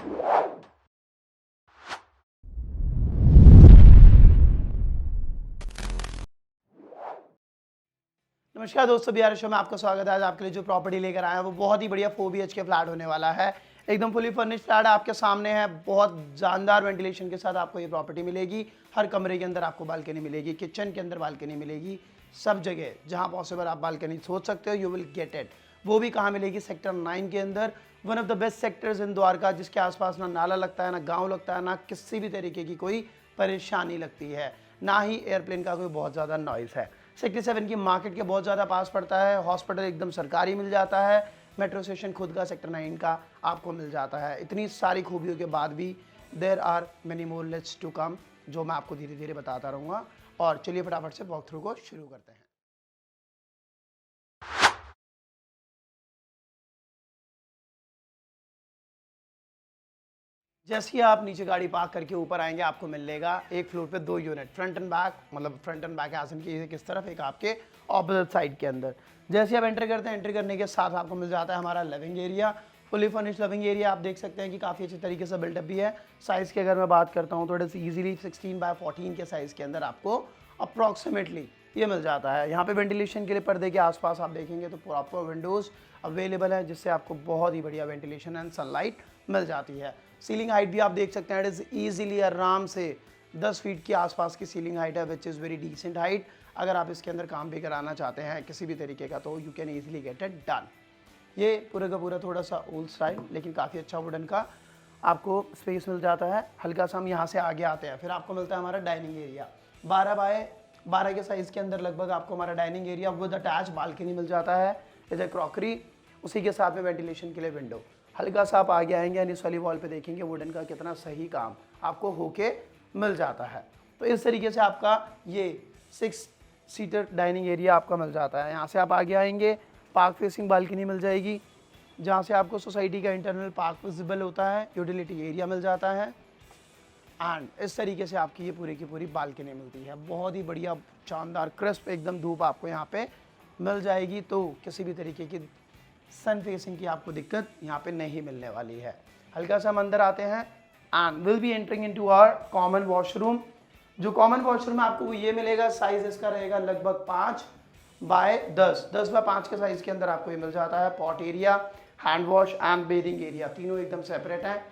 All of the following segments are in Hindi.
नमस्कार दोस्तों, बिहार शो में आपका स्वागत है। आज आपके लिए जो प्रॉपर्टी लेकर आया है वो बहुत ही बढ़िया 4 BHK फ्लैट होने वाला है। एकदम फुली फर्निश्ड फ्लैट आपके सामने है। बहुत जानदार वेंटिलेशन के साथ आपको ये प्रॉपर्टी मिलेगी। हर कमरे के अंदर आपको बालकनी मिलेगी, किचन के अंदर बालकनी मिलेगी। सब जगह जहाँ पॉसिबल आप बालकनी सोच सकते हो, यू विल गेट इट। वो भी कहाँ मिलेगी? सेक्टर 9 के अंदर, one of the best sectors in Dwarka, जिसके आसपास ना नाला लगता है, ना गाँव लगता है, ना किसी भी तरीके की कोई परेशानी लगती है, ना ही एयरप्लेन का कोई बहुत ज़्यादा नॉइज़ है। सेक्टर 7 की मार्केट के बहुत ज़्यादा पास पड़ता है। हॉस्पिटल एकदम सरकारी मिल जाता है। मेट्रो स्टेशन खुद का सेक्टर 9 का आपको मिल जाता है। इतनी सारी खूबियों के बाद भी there are many more lets to come, जो मैं आपको धीरे धीरे बताता रहूँगा। और चलिए फटाफट से वॉक थ्रू को शुरू करते हैं। जैसे ही आप नीचे गाड़ी पार्क करके ऊपर आएंगे, आपको मिलेगा एक फ्लोर पे 2 यूनिट, फ्रंट एंड बैक, मतलब फ्रंट एंड बैक आसन की किस तरफ, एक आपके ऑपोजिट साइड के अंदर। जैसे आप एंटर करते हैं, एंटर करने के साथ आपको मिल जाता है हमारा living area. Fully furnished living area आप देख सकते हैं कि काफ़ी अच्छे तरीके से बिल्डअप भी है। साइज़ की अगर मैं बात करता हूँ, थोड़े से ईजिली 16x14 के साइज़ के अंदर आपको अप्रॉक्सीमेटली ये मिल जाता है। यहाँ पे वेंटिलेशन के लिए पर्दे के आसपास आप देखेंगे तो प्रॉपर विंडोज़ अवेलेबल है, जिससे आपको बहुत ही बढ़िया वेंटिलेशन एंड सनलाइट मिल जाती है। सीलिंग हाइट भी आप देख सकते हैं, इट इज़ ईजिली आराम से 10 फीट के आसपास की सीलिंग हाइट है, which is very decent height. अगर आप इसके अंदर काम भी कराना चाहते हैं किसी भी तरीके का, तो you can easily get it done. ये पूरे का पूरा थोड़ा सा ओल्ड स्टाइल लेकिन काफ़ी अच्छा वुडन का आपको स्पेस मिल जाता है। हल्का सा हम यहाँ से आगे आते हैं, फिर आपको मिलता है हमारा डाइनिंग एरिया। 12x12 के साइज़ के अंदर लगभग आपको हमारा dining area with attach balcony मिल जाता है। इधर क्रॉकरी, उसी के साथ में वेंटिलेशन के लिए विंडो। हल्का सा आप आगे आएंगे यानी इस वाली वॉल पे देखेंगे वुडन का कितना सही काम आपको होके मिल जाता है। तो इस तरीके से आपका ये 6 सीटर डाइनिंग एरिया आपका मिल जाता है। यहाँ से आप आगे आएंगे, पार्क फेसिंग बालकनी मिल जाएगी, जहाँ से आपको सोसाइटी का इंटरनल पार्क विजिबल होता है। यूटिलिटी एरिया मिल जाता है एंड इस तरीके से आपकी ये पूरी की पूरी बालकनी मिलती है। बहुत ही बढ़िया शानदार क्रिस्प एकदम धूप आपको यहाँ पे मिल जाएगी, तो किसी भी तरीके की सन फेसिंग की आपको दिक्कत यहाँ पे नहीं मिलने वाली है। हल्का सा हम अंदर आते हैं and will be entering into our common washroom. जो कॉमन वॉशरूम है आपको वो ये मिलेगा, साइज इसका रहेगा लगभग 5x10, 10x5 के साइज के अंदर आपको ये मिल जाता है। Pot area, hand wash and bathing area तीनों एकदम सेपरेट है।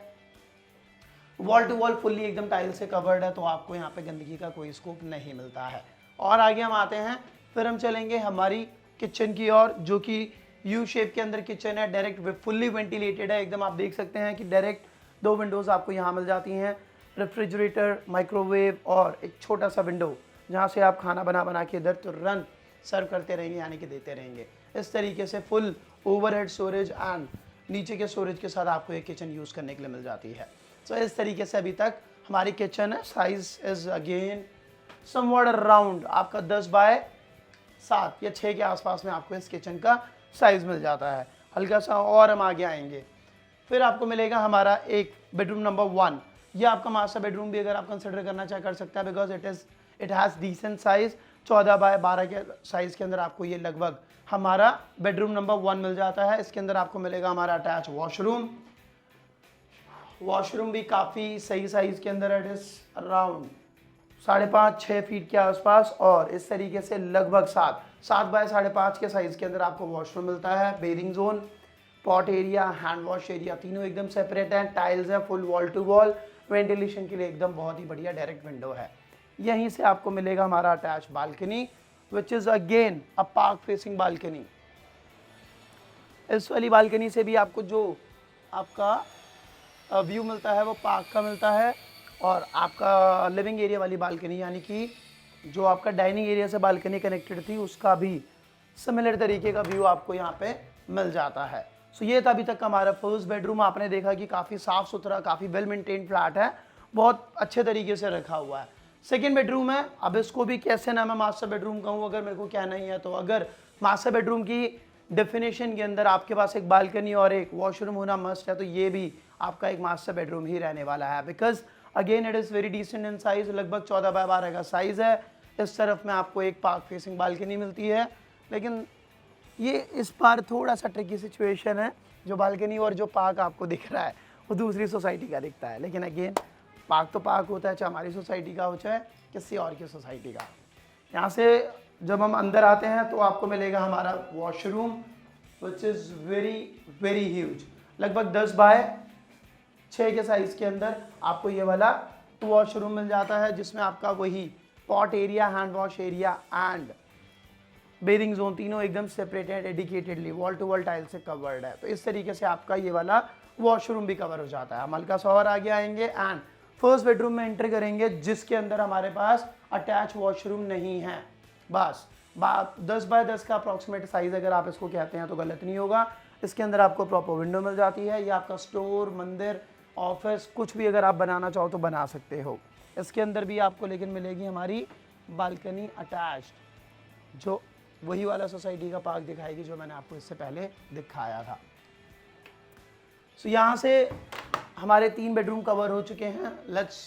वॉल टू वॉल फुल्ली एकदम टाइल से कवर्ड है, तो आपको यहाँ पे गंदगी का कोई स्कोप नहीं मिलता है। और आगे हम आते हैं, फिर हम चलेंगे हमारी किचन की ओर, जो कि यू शेप के अंदर किचन है। डायरेक्ट फुल्ली वेंटिलेटेड है एकदम। आप देख सकते हैं कि डायरेक्ट 2 विंडोज़ आपको यहाँ मिल जाती हैं, रेफ्रिजरेटर, माइक्रोवेव और एक छोटा सा विंडो, जहाँ से आप खाना बना के इधर तुरंत सर्व करते रहेंगे, यानी कि देते रहेंगे। इस तरीके से फुल ओवरहेड स्टोरेज एंड नीचे के स्टोरेज के साथ आपको एक किचन यूज़ करने के लिए मिल जाती है। तो इस तरीके से अभी तक हमारी किचन है। Size is again somewhat around आपका 10x7 या 6 के आसपास में आपको इस किचन का साइज मिल जाता है। हल्का सा और हम आगे आएंगे, फिर आपको मिलेगा हमारा एक बेडरूम नंबर 1। ये आपका मास्टर बेडरूम भी अगर आप कंसिडर करना चाहे कर सकते हैं, because it has decent size. 14x12 के साइज के अंदर आपको ये लगभग हमारा बेडरूम नंबर 1 मिल जाता है। इसके अंदर आपको मिलेगा हमारा अटैच वॉशरूम। वॉशरूम भी काफ़ी सही साइज के अंदर, इट इज़ अराउंड 5.5-6 फीट के आसपास, और इस तरीके से लगभग 7x5.5 के साइज़ के अंदर आपको वॉशरूम मिलता है। Bathing zone, pot area, hand wash area तीनों एकदम सेपरेट हैं। टाइल्स है full wall to wall. Ventilation के लिए एकदम बहुत ही बढ़िया डायरेक्ट विंडो है। यहीं से आपको मिलेगा हमारा attach balcony, which is again a park facing balcony. इस वाली बालकनी से भी आपको जो आपका व्यू मिलता है वो पार्क का मिलता है, और आपका लिविंग एरिया वाली बालकनी, यानी कि जो आपका डाइनिंग एरिया से बालकनी कनेक्टेड थी, उसका भी सिमिलर तरीके का व्यू आपको यहाँ पे मिल जाता है। सो ये था अभी तक हमारा फर्स्ट बेडरूम। आपने देखा कि काफ़ी साफ़ सुथरा, काफ़ी वेल मेंटेन फ्लैट है, बहुत अच्छे तरीके से रखा हुआ है। सेकेंड बेडरूम है, अब इसको भी कैसे ना मैं मास्टर बेडरूम कहूँ अगर मेरे को कहना ही है तो। अगर मास्टर बेडरूम की डेफिनेशन के अंदर आपके पास एक बालकनी और एक वॉशरूम होना मस्ट है, तो ये भी आपका एक मास्टर बेडरूम ही रहने वाला है। Because again it is very decent in size, लगभग 14x12 का साइज़ है। इस तरफ में आपको एक पार्क फेसिंग बालकनी मिलती है, लेकिन ये इस बार थोड़ा सा ट्रिकी सिचुएशन है। जो बालकनी और जो पार्क आपको दिख रहा है वो दूसरी सोसाइटी का दिखता है। लेकिन अगेन पार्क तो पार्क होता है, चाहे हमारी सोसाइटी का हो चाहे किसी और की सोसाइटी का। यहाँ से जब हम अंदर आते हैं तो आपको मिलेगा हमारा washroom which is very very huge, लगभग 10 बाय 6 के साइज़ के अंदर आपको ये वाला वॉशरूम मिल जाता है, जिसमें आपका वही pot area, hand wash area and bathing zone तीनों एकदम separated, dedicatedly wall to wall tile से कवर्ड है। तो इस तरीके से आपका ये वाला वॉशरूम भी कवर हो जाता है। हम हल्का सा और आगे आएंगे एंड फर्स्ट बेडरूम में एंटर करेंगे, जिसके अंदर हमारे पास अटैच वॉशरूम नहीं है। बस 10 बाय 10 का अप्रॉक्सीमेट साइज अगर आप इसको कहते हैं तो गलत नहीं होगा। इसके अंदर आपको प्रॉपर विंडो मिल जाती है। ये आपका स्टोर, मंदिर, ऑफिस कुछ भी अगर आप बनाना चाहो तो बना सकते हो। इसके अंदर भी आपको लेकिन मिलेगी हमारी बालकनी अटैच्ड, जो वही वाला सोसाइटी का पार्क दिखाएगी जो मैंने आपको इससे पहले दिखाया था। सो यहाँ से हमारे 3 बेडरूम कवर हो चुके हैं। Let's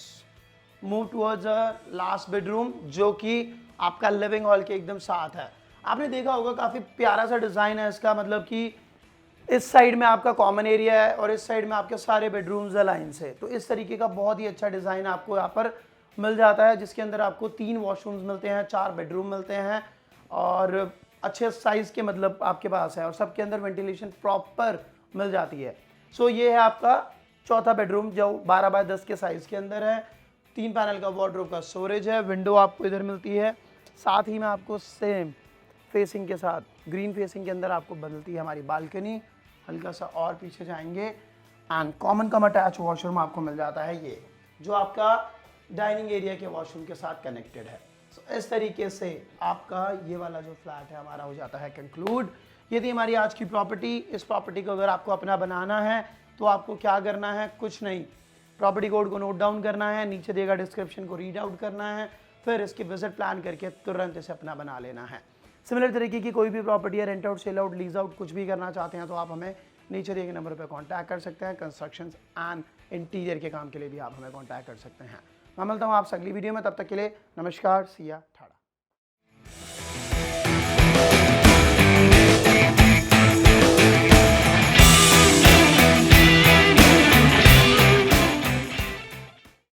move towards last bedroom, जो कि आपका लिविंग हॉल के एकदम साथ है। आपने देखा होगा काफ़ी प्यारा सा डिज़ाइन है इसका, मतलब कि इस साइड में आपका कॉमन एरिया है और इस साइड में आपके सारे बेडरूम्स है लाइन से। तो इस तरीके का बहुत ही अच्छा डिज़ाइन आपको यहाँ पर मिल जाता है, जिसके अंदर आपको 3 वॉशरूम्स मिलते हैं, 4 बेडरूम मिलते हैं और अच्छे साइज़ के मतलब आपके पास है, और सबके अंदर वेंटिलेशन प्रॉपर मिल जाती है। सो ये है आपका चौथा बेडरूम, जो 12 बाय 10 के साइज़ के अंदर है। 3 पैनल का वार्डरोब का स्टोरेज है, विंडो आपको इधर मिलती है। साथ ही में आपको सेम फेसिंग के साथ ग्रीन फेसिंग के अंदर आपको बदलती है हमारी बालकनी। हल्का सा और पीछे जाएंगे and common come attach washroom आपको मिल जाता है, ये जो आपका डाइनिंग एरिया के वॉशरूम के साथ कनेक्टेड है। So, इस तरीके से आपका ये वाला जो फ्लैट है हमारा हो जाता है कंक्लूड। ये थी हमारी आज की प्रॉपर्टी। इस प्रॉपर्टी को अगर आपको अपना बनाना है तो आपको क्या करना है, कुछ नहीं, प्रॉपर्टी कोड को नोट डाउन करना है, नीचे देगा डिस्क्रिप्शन को रीड आउट करना है, फिर इसकी विजिट प्लान करके तुरंत इसे अपना बना लेना है। सिमिलर तरीके की कोई भी प्रॉपर्टी है, rent out, sell out, lease out कुछ भी करना चाहते हैं तो आप हमें नीचे दिए गए नंबर पर कांटेक्ट कर सकते हैं। कंस्ट्रक्शन एंड इंटीरियर के काम के लिए भी आप हमें कांटेक्ट कर सकते हैं। मैं मिलता हूँ आपसे अगली वीडियो में, तब तक के लिए नमस्कार, सिया ठाड़ा।